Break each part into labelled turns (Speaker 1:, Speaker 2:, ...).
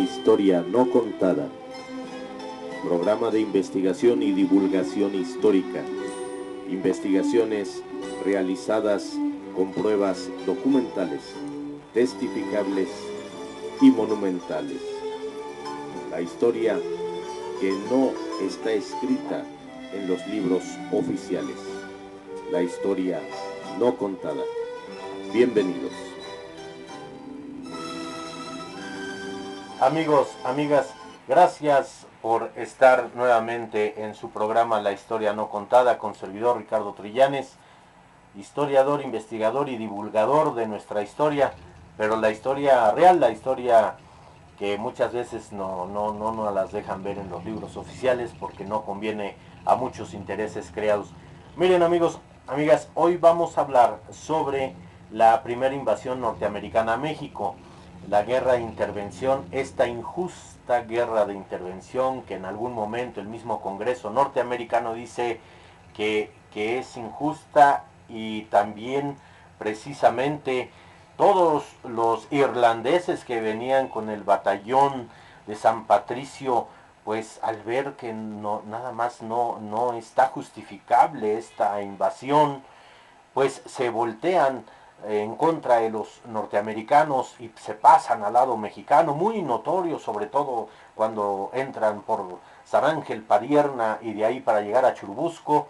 Speaker 1: historia no contada. Programa de investigación y divulgación histórica. Investigaciones realizadas con pruebas documentales, testificables y monumentales. La historia que no está escrita en los libros oficiales. La historia no contada. Bienvenidos. Amigos, amigas, gracias por estar nuevamente en su programa La Historia No Contada con servidor Ricardo Trillanes, historiador, investigador y divulgador de nuestra historia, pero la historia real, la historia que muchas veces no nos las dejan ver en los libros oficiales porque no conviene a muchos intereses creados. Miren, amigos, amigas, hoy vamos a hablar sobre la primera invasión norteamericana a México, la guerra de intervención, esta injusta guerra de intervención que en algún momento el mismo Congreso norteamericano dice que es injusta, y también precisamente todos los irlandeses que venían con el batallón de San Patricio, pues al ver que nada más no está justificable esta invasión, pues se voltean en contra de los norteamericanos y se pasan al lado mexicano, muy notorio, sobre todo cuando entran por San Ángel, Padierna y de ahí para llegar a Churubusco,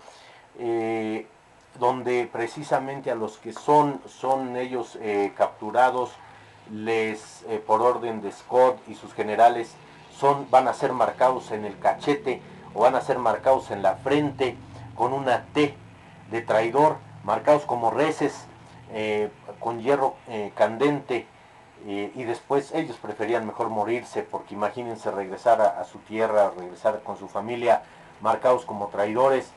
Speaker 1: donde precisamente a los que son ellos capturados, por orden de Scott y sus generales, van a ser marcados en el cachete o van a ser marcados en la frente con una T de traidor, marcados como reces, con hierro candente, y después ellos preferían mejor morirse, porque imagínense regresar a su tierra, regresar con su familia, marcados como traidores.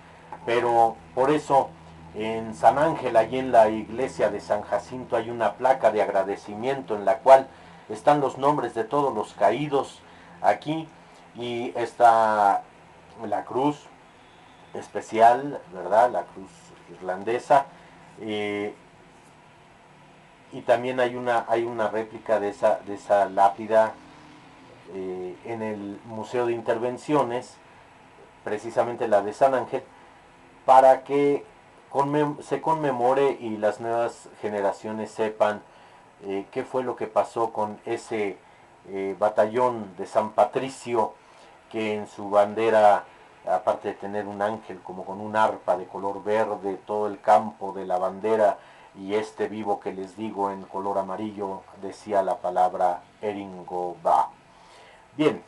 Speaker 1: Pero por eso en San Ángel, allí en la iglesia de San Jacinto, hay una placa de agradecimiento en la cual están los nombres de todos los caídos aquí, y está la cruz especial, ¿verdad? La cruz irlandesa, y también hay una réplica de esa lápida en el Museo de Intervenciones, precisamente la de San Ángel, para que se conmemore y las nuevas generaciones sepan qué fue lo que pasó con ese batallón de San Patricio, que en su bandera, aparte de tener un ángel como con un arpa de color verde, todo el campo de la bandera, y este vivo que les digo en color amarillo, decía la palabra Eringoba. Bien,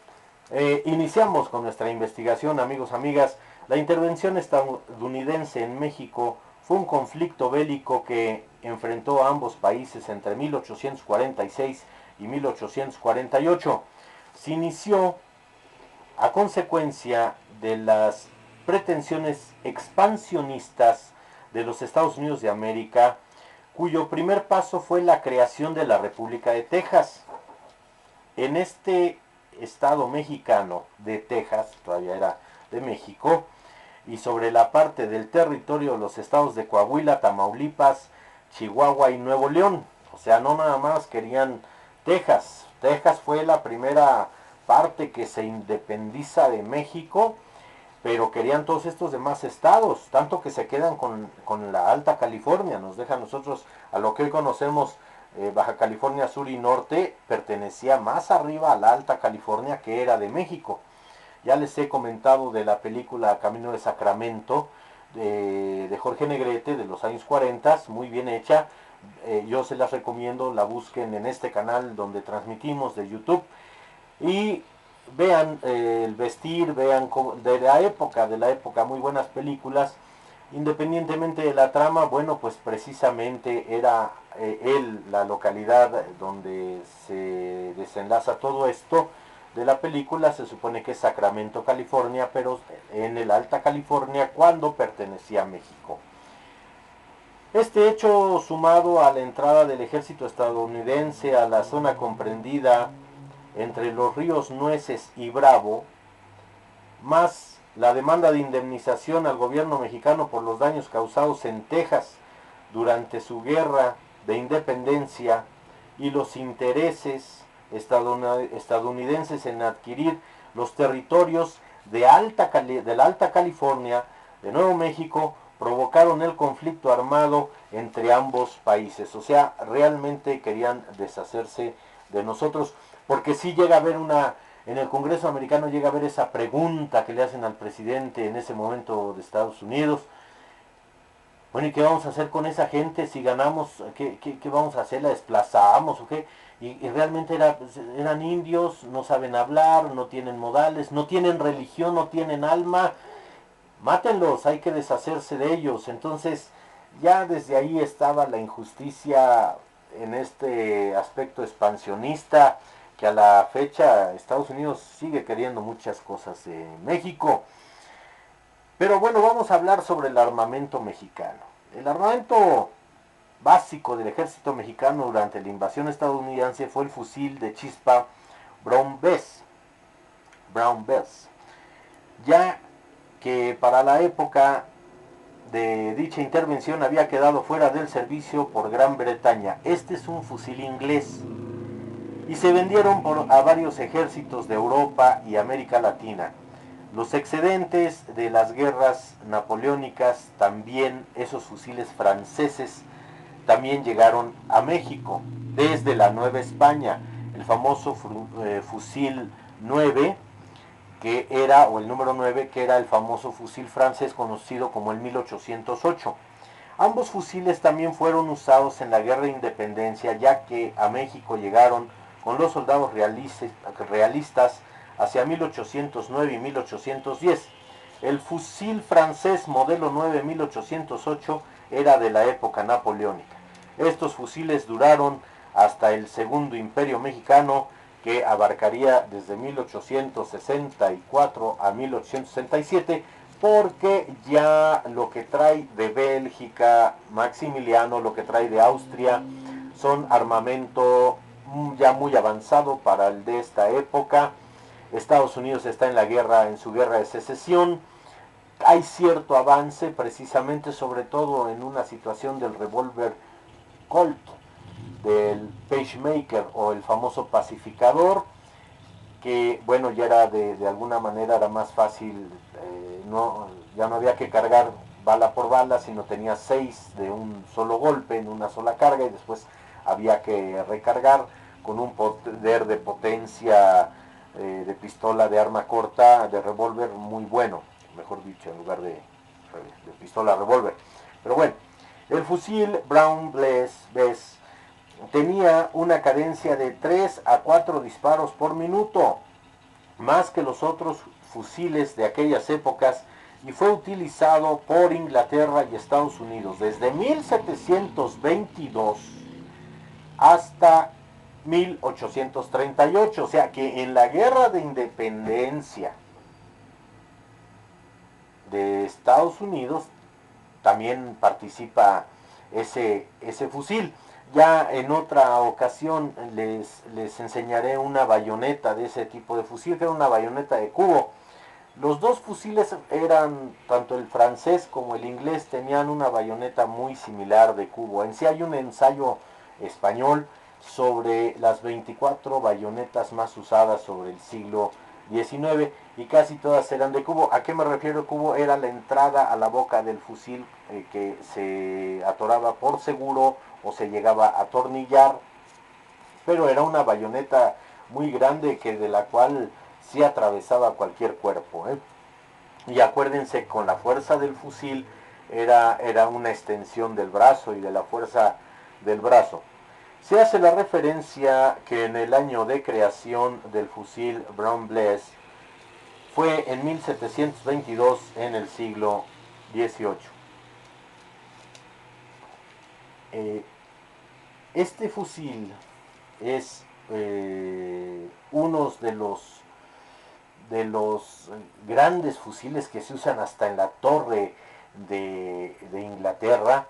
Speaker 1: iniciamos con nuestra investigación, amigos, amigas. La intervención estadounidense en México fue un conflicto bélico que enfrentó a ambos países entre 1846 y 1848. Se inició a consecuencia de las pretensiones expansionistas de los Estados Unidos de América, cuyo primer paso fue la creación de la República de Texas. En este estado mexicano de Texas, todavía era de México, y sobre la parte del territorio de los estados de Coahuila, Tamaulipas, Chihuahua y Nuevo León. O sea, no nada más querían Texas. Texas fue la primera parte que se independiza de México, pero querían todos estos demás estados, tanto que se quedan con la Alta California. Nos deja a nosotros, a lo que hoy conocemos Baja California Sur y Norte, pertenecía más arriba a la Alta California, que era de México. Ya les he comentado de la película Camino de Sacramento de Jorge Negrete, de los años 40, muy bien hecha. Yo se las recomiendo, la busquen en este canal donde transmitimos de YouTube y vean el vestir, vean de la época, muy buenas películas. Independientemente de la trama, bueno, pues precisamente era la localidad donde se desenlaza todo esto de la película. Se supone que es Sacramento, California, pero en el Alta California, cuando pertenecía a México. Este hecho, sumado a la entrada del ejército estadounidense a la zona comprendida entre los ríos Nueces y Bravo, más la demanda de indemnización al gobierno mexicano por los daños causados en Texas durante su guerra de independencia y los intereses estadounidenses en adquirir los territorios de la Alta California, de Nuevo México, provocaron el conflicto armado entre ambos países. O sea, realmente querían deshacerse de nosotros, porque sí llega a haber en el Congreso americano llega a haber esa pregunta que le hacen al presidente en ese momento de Estados Unidos. Bueno, ¿y qué vamos a hacer con esa gente si ganamos? ¿Qué vamos a hacer? ¿La desplazamos o qué? Y realmente eran indios, no saben hablar, no tienen modales, no tienen religión, no tienen alma. Mátenlos, hay que deshacerse de ellos. Entonces, ya desde ahí estaba la injusticia en este aspecto expansionista, que a la fecha Estados Unidos sigue queriendo muchas cosas de México. Pero bueno, vamos a hablar sobre el armamento mexicano. El armamento básico del ejército mexicano durante la invasión estadounidense fue el fusil de chispa Brown Bess. Ya que para la época de dicha intervención había quedado fuera del servicio por Gran Bretaña. Este es un fusil inglés y se vendieron a varios ejércitos de Europa y América Latina. Los excedentes de las guerras napoleónicas, también esos fusiles franceses, también llegaron a México desde la Nueva España. El famoso fusil 9, que era, o el número 9, que era el famoso fusil francés conocido como el 1808. Ambos fusiles también fueron usados en la Guerra de Independencia, ya que a México llegaron con los soldados realistas hacia 1809 y 1810. El fusil francés modelo 9 1808 era de la época napoleónica. Estos fusiles duraron hasta el Segundo Imperio Mexicano, que abarcaría desde 1864 a 1867, porque ya lo que trae de Bélgica Maximiliano, lo que trae de Austria, son armamento ya muy avanzado para el de esta época. Estados Unidos está en su guerra de secesión. Hay cierto avance, precisamente, sobre todo en una situación del revólver Colt, del pacemaker o el famoso pacificador, que bueno, ya era de alguna manera era más fácil, ya no había que cargar bala por bala, sino tenía 6 de un solo golpe en una sola carga, y después había que recargar con un poder de potencia de pistola de arma corta, de revólver muy bueno, mejor dicho, en lugar de pistola revólver. Pero bueno, el fusil Brown Bess tenía una cadencia de 3 a 4 disparos por minuto, más que los otros fusiles de aquellas épocas, y fue utilizado por Inglaterra y Estados Unidos desde 1722 hasta 1838. O sea que en la Guerra de Independencia de Estados Unidos también participa ese fusil. Ya en otra ocasión les enseñaré una bayoneta de ese tipo de fusil, que era una bayoneta de cubo. Los dos fusiles eran, tanto el francés como el inglés, tenían una bayoneta muy similar de cubo. En sí hay un ensayo español sobre las 24 bayonetas más usadas sobre el siglo XIX, y casi todas eran de cubo. ¿A qué me refiero? Cubo era la entrada a la boca del fusil, que se atoraba por seguro o se llegaba a atornillar, pero era una bayoneta muy grande, que de la cual sí atravesaba cualquier cuerpo. Y acuérdense, con la fuerza del fusil era una extensión del brazo y de la fuerza del brazo. Se hace la referencia que en el año de creación del fusil Brown Bess fue en 1722, en el siglo XVIII. Este fusil es uno de los grandes fusiles que se usan hasta en la torre de Inglaterra.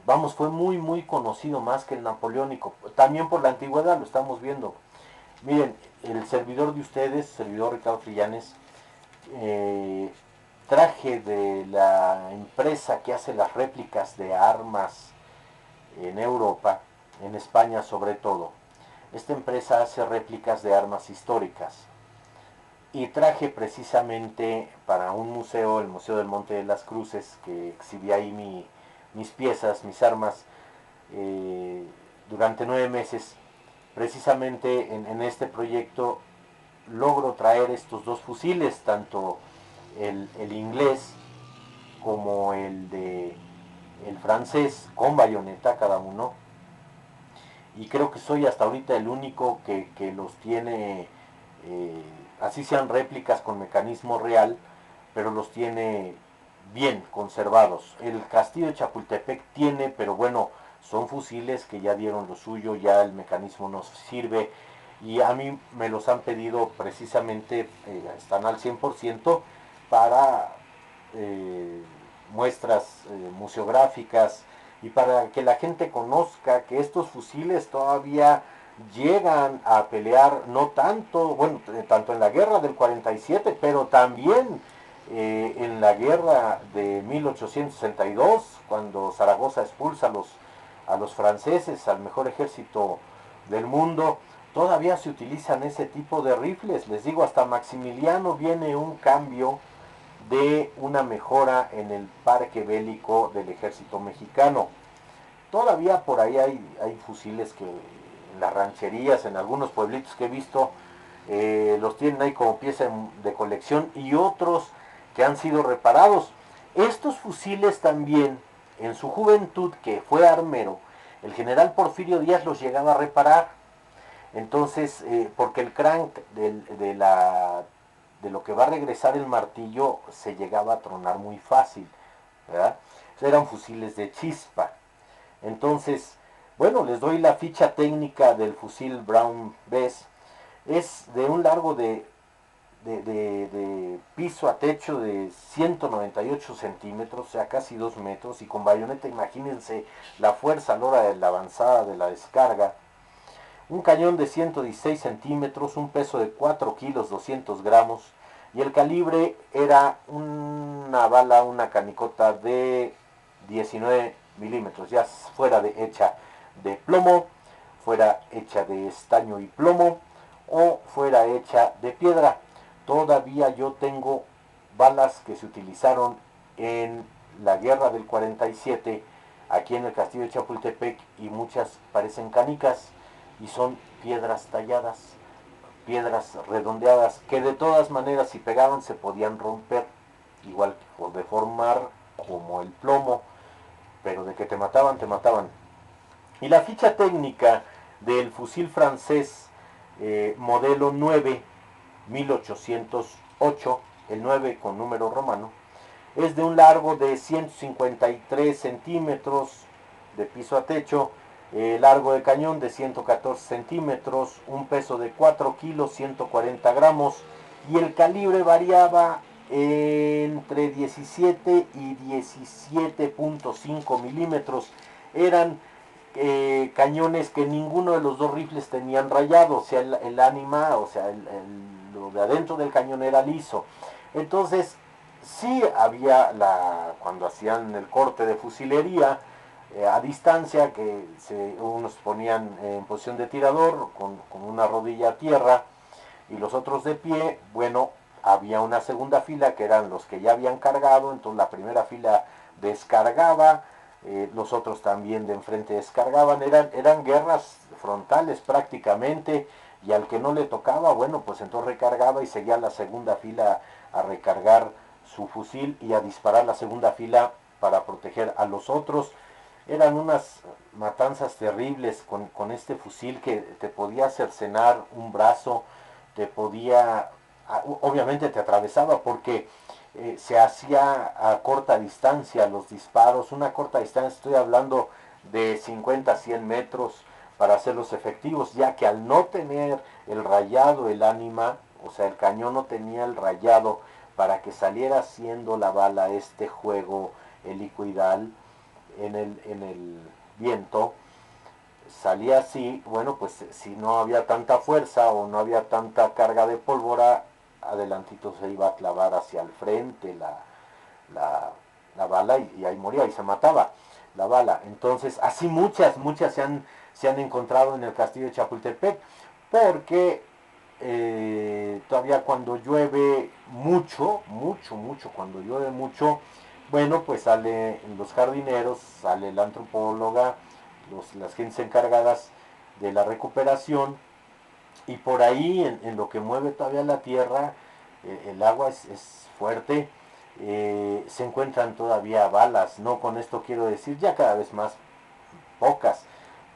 Speaker 1: Vamos, fue muy conocido, más que el napoleónico, también por la antigüedad, lo estamos viendo. Miren, el servidor de ustedes, servidor Ricardo Trillanes, traje de la empresa que hace las réplicas de armas en Europa, en España sobre todo. Esta empresa hace réplicas de armas históricas. Y traje precisamente para un museo, el Museo del Monte de las Cruces, que exhibía ahí mis piezas, mis armas, eh, durante 9 meses. Precisamente en este proyecto logro traer estos dos fusiles, tanto el inglés como el francés, con bayoneta cada uno. Y creo que soy hasta ahorita el único que los tiene, eh, así sean réplicas con mecanismo real, pero los tiene bien conservados. El castillo de Chapultepec tiene, pero bueno, son fusiles que ya dieron lo suyo, ya el mecanismo no sirve, y a mí me los han pedido precisamente, están al 100% para eh, muestras museográficas, y para que la gente conozca que estos fusiles todavía llegan a pelear, no tanto, bueno, tanto en la guerra del 47, pero también en la guerra de 1862, cuando Zaragoza expulsa a los franceses, al mejor ejército del mundo. Todavía se utilizan ese tipo de rifles. Les digo, hasta Maximiliano viene un cambio de una mejora en el parque bélico del ejército mexicano. Todavía por ahí hay fusiles que en las rancherías, en algunos pueblitos que he visto, los tienen ahí como pieza de colección, y otros que han sido reparados. Estos fusiles también, en su juventud, que fue armero, el general Porfirio Díaz los llegaba a reparar. Entonces, porque el crank de lo que va a regresar el martillo se llegaba a tronar muy fácil, ¿verdad? Eran fusiles de chispa. Entonces, bueno, les doy la ficha técnica del fusil Brown Bess. Es de un largo de piso a techo de 198 centímetros, o sea, casi 2 metros, y con bayoneta, imagínense la fuerza a la hora de la avanzada de la descarga. Un cañón de 116 centímetros, un peso de 4 kilos 200 gramos, y el calibre era una bala, una canicota de 19 milímetros, ya fuera hecha de plomo, fuera hecha de estaño y plomo, o fuera hecha de piedra. Todavía yo tengo balas que se utilizaron en la guerra del 47 aquí en el castillo de Chapultepec, y muchas parecen canicas y son piedras talladas, piedras redondeadas, que de todas maneras si pegaban se podían romper, igual o deformar como el plomo, pero de que te mataban, te mataban. Y la ficha técnica del fusil francés modelo 9, 1808, el 9 con número romano, es de un largo de 153 centímetros de piso a techo, largo de cañón de 114 centímetros, un peso de 4 kilos 140 gramos, y el calibre variaba entre 17 y 17.5 milímetros. Eran cañones que ninguno de los dos rifles tenían rayado, o sea, el ánima, o sea, lo de adentro del cañón era liso. Entonces, sí había cuando hacían el corte de fusilería a distancia, que unos ponían en posición de tirador con una rodilla a tierra y los otros de pie. Bueno, había una segunda fila que eran los que ya habían cargado, entonces la primera fila descargaba, los otros también de enfrente descargaban, eran guerras frontales prácticamente, y al que no le tocaba, bueno, pues entonces recargaba y seguía la segunda fila a recargar su fusil y a disparar la segunda fila para proteger a los otros. Eran unas matanzas terribles con este fusil, que te podía cercenar un brazo, te podía, obviamente te atravesaba, porque se hacía a corta distancia los disparos, una corta distancia, estoy hablando de 50 a 100 metros para hacerlos efectivos, ya que al no tener el rayado, el ánima, o sea, el cañón no tenía el rayado para que saliera haciendo la bala este juego helicoidal en el viento, salía así. Bueno, pues si no había tanta fuerza o no había tanta carga de pólvora, adelantito se iba a clavar hacia el frente la bala, y ahí moría y se mataba. la bala. Entonces, así muchas se han encontrado en el castillo de Chapultepec, porque todavía cuando llueve cuando llueve mucho, bueno, pues salen los jardineros, sale la antropóloga, las gentes encargadas de la recuperación, y por ahí, en lo que mueve todavía la tierra, el agua es fuerte, se encuentran todavía balas, no con esto quiero decir ya cada vez más pocas,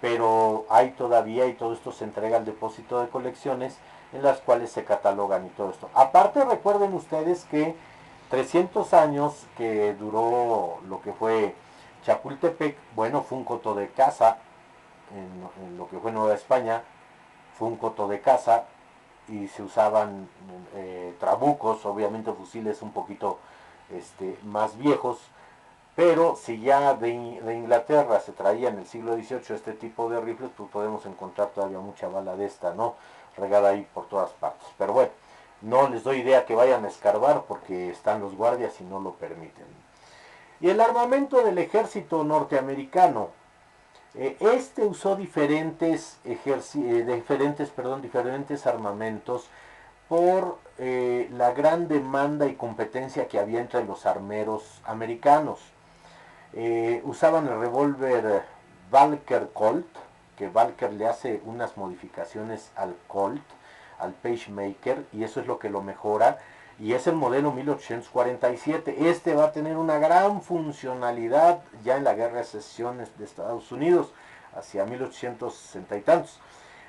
Speaker 1: pero hay todavía, y todo esto se entrega al depósito de colecciones, en las cuales se catalogan y todo esto. Aparte, recuerden ustedes que 300 años que duró lo que fue Chapultepec, bueno, fue un coto de caza en lo que fue Nueva España, fue un coto de caza, y se usaban trabucos, obviamente fusiles un poquito más viejos, pero si ya de Inglaterra se traía en el siglo XVIII este tipo de rifles, pues podemos encontrar todavía mucha bala de esta, ¿no? Regada ahí por todas partes. Pero bueno, no les doy idea que vayan a escarbar porque están los guardias y no lo permiten. Y el armamento del ejército norteamericano. Este usó diferentes armamentos por la gran demanda y competencia que había entre los armeros americanos. Usaban el revólver Walker Colt, que Walker le hace unas modificaciones al Colt, al Pacemaker, y eso es lo que lo mejora, y es el modelo 1847. Este va a tener una gran funcionalidad ya en la Guerra de Secesión de Estados Unidos, hacia 1860 y tantos.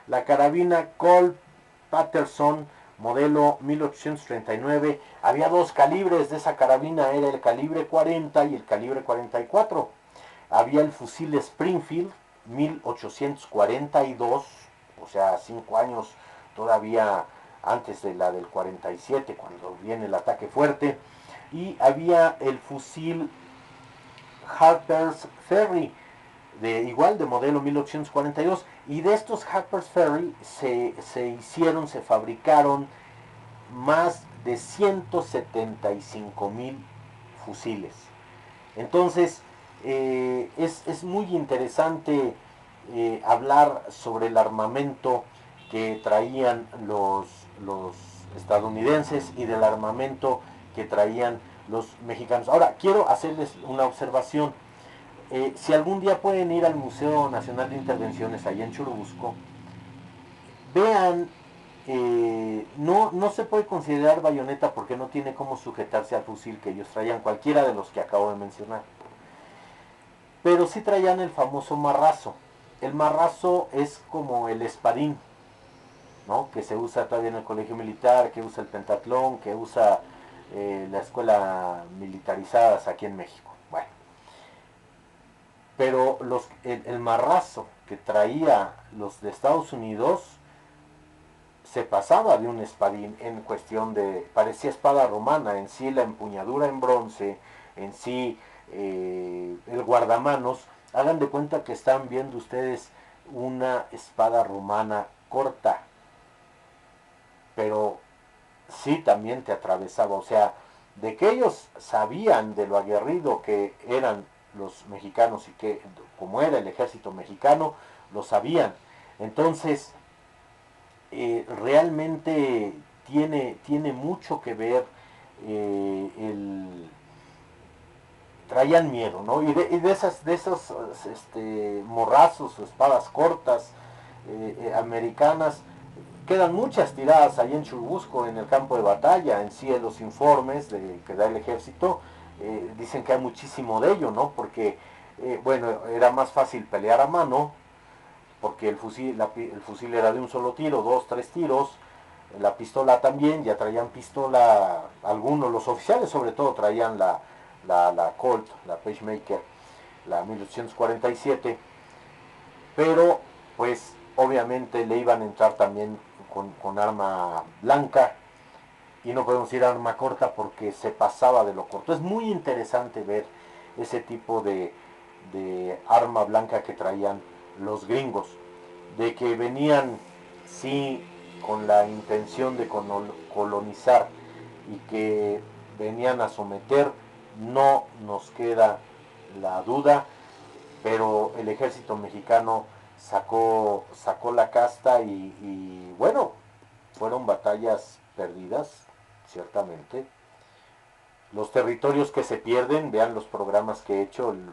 Speaker 1: La carabina Colt Patterson, modelo 1839, había dos calibres de esa carabina, era el calibre 40 y el calibre 44. Había el fusil Springfield 1842, o sea, 5 años todavía antes de la del 47, cuando viene el ataque fuerte. Y había el fusil Harper's Ferry, igual de modelo 1842, y de estos Harper's Ferry se fabricaron más de 175,000 fusiles. Entonces, es muy interesante hablar sobre el armamento que traían los estadounidenses y del armamento que traían los mexicanos. Ahora, quiero hacerles una observación. Si algún día pueden ir al Museo Nacional de Intervenciones allá en Churubusco, vean, no se puede considerar bayoneta porque no tiene cómo sujetarse al fusil que ellos traían, cualquiera de los que acabo de mencionar. Pero sí traían el famoso marrazo. El marrazo es como el espadín, ¿no? Que se usa todavía en el colegio militar, que usa el pentatlón, que usa la escuela militarizadas aquí en México. Bueno, pero el marrazo que traía los de Estados Unidos se pasaba de un espadín en cuestión de, parecía espada romana, en sí la empuñadura en bronce, en sí el guardamanos. Hagan de cuenta que están viendo ustedes una espada romana corta, pero sí también te atravesaba, o sea, de que ellos sabían de lo aguerrido que eran los mexicanos y que como era el ejército mexicano, lo sabían. Entonces, realmente tiene mucho que ver traían miedo, ¿no? Y de esos morrazos o espadas cortas americanas, quedan muchas tiradas ahí en Churubusco, en el campo de batalla. En sí, en los informes que da el ejército, dicen que hay muchísimo de ello, ¿no? Porque, bueno, era más fácil pelear a mano, porque el fusil era de un solo tiro, 2, 3 tiros. La pistola también, ya traían pistola, algunos, los oficiales sobre todo, traían la Colt, la Pacemaker, la 1847, pero pues obviamente le iban a entrar también con arma blanca, y no podemos ir a arma corta porque se pasaba de lo corto. Es muy interesante ver ese tipo de arma blanca que traían los gringos, de que venían, sí, con la intención de colonizar y que venían a someter, no nos queda la duda. pero el ejército mexicano sacó la casta y bueno, fueron batallas perdidas, ciertamente. Los territorios que se pierden, vean los programas que he hecho, el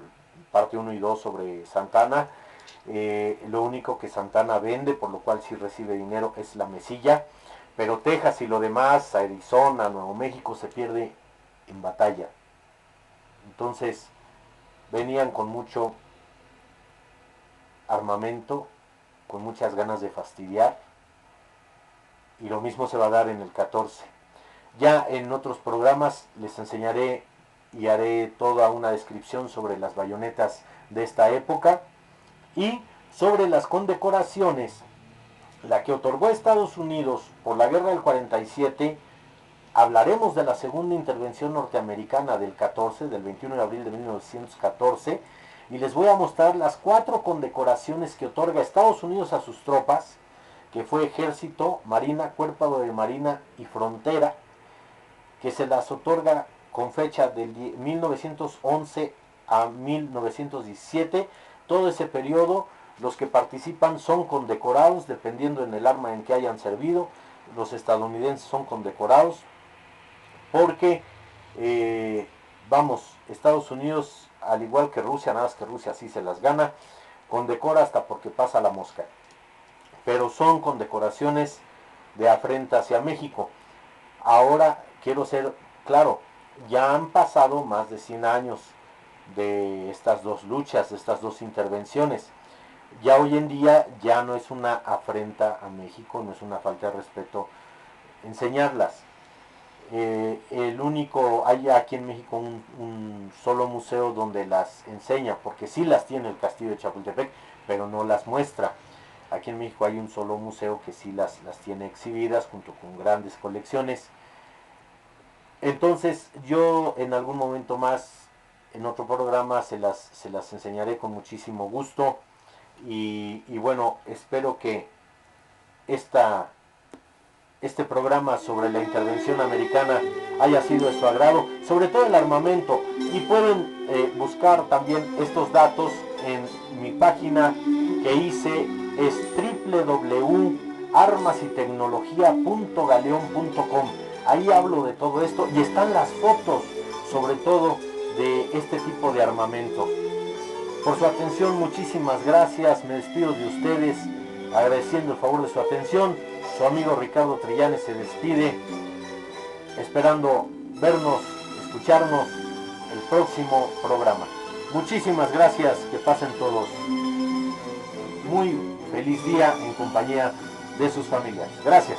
Speaker 1: parte 1 y 2 sobre Santana. Lo único que Santana vende, por lo cual sí recibe dinero, es la mesilla, pero Texas y lo demás, Arizona, Nuevo México, se pierde en batalla. Entonces venían con mucho armamento, con muchas ganas de fastidiar, y lo mismo se va a dar en el 14. Ya en otros programas les enseñaré y haré toda una descripción sobre las bayonetas de esta época y sobre las condecoraciones, la que otorgó Estados Unidos por la guerra del 47. Hablaremos de la segunda intervención norteamericana del 14, del 21 de abril de 1914, y les voy a mostrar las 4 condecoraciones que otorga Estados Unidos a sus tropas, que fue Ejército, Marina, Cuerpo de Marina y Frontera, que se las otorga con fecha del 1911 a 1917. Todo ese periodo, los que participan son condecorados, dependiendo en el arma en que hayan servido. Los estadounidenses son condecorados porque, Estados Unidos, al igual que Rusia, nada más que Rusia sí se las gana, condecora hasta porque pasa la mosca. Pero son condecoraciones de afrenta hacia México. Ahora quiero ser claro, ya han pasado más de 100 años de estas dos luchas, de estas dos intervenciones. Ya hoy en día ya no es una afrenta a México, no es una falta de respeto enseñarlas. Hay aquí en México un solo museo donde las enseña, porque sí las tiene el Castillo de Chapultepec, pero no las muestra. Aquí en México hay un solo museo que sí las tiene exhibidas junto con grandes colecciones. Entonces yo en algún momento más, en otro programa, se las enseñaré con muchísimo gusto. Y bueno, espero que este programa sobre la intervención americana haya sido de su agrado, sobre todo el armamento. Y pueden buscar también estos datos en mi página que hice, es www.armasytecnologia.galeon.com. Ahí hablo de todo esto y están las fotos, sobre todo, de este tipo de armamento. Por su atención, muchísimas gracias. Me despido de ustedes agradeciendo el favor de su atención. Su amigo Ricardo Trillanes se despide, esperando vernos, escucharnos el próximo programa. Muchísimas gracias, que pasen todos muy feliz día en compañía de sus familias. Gracias.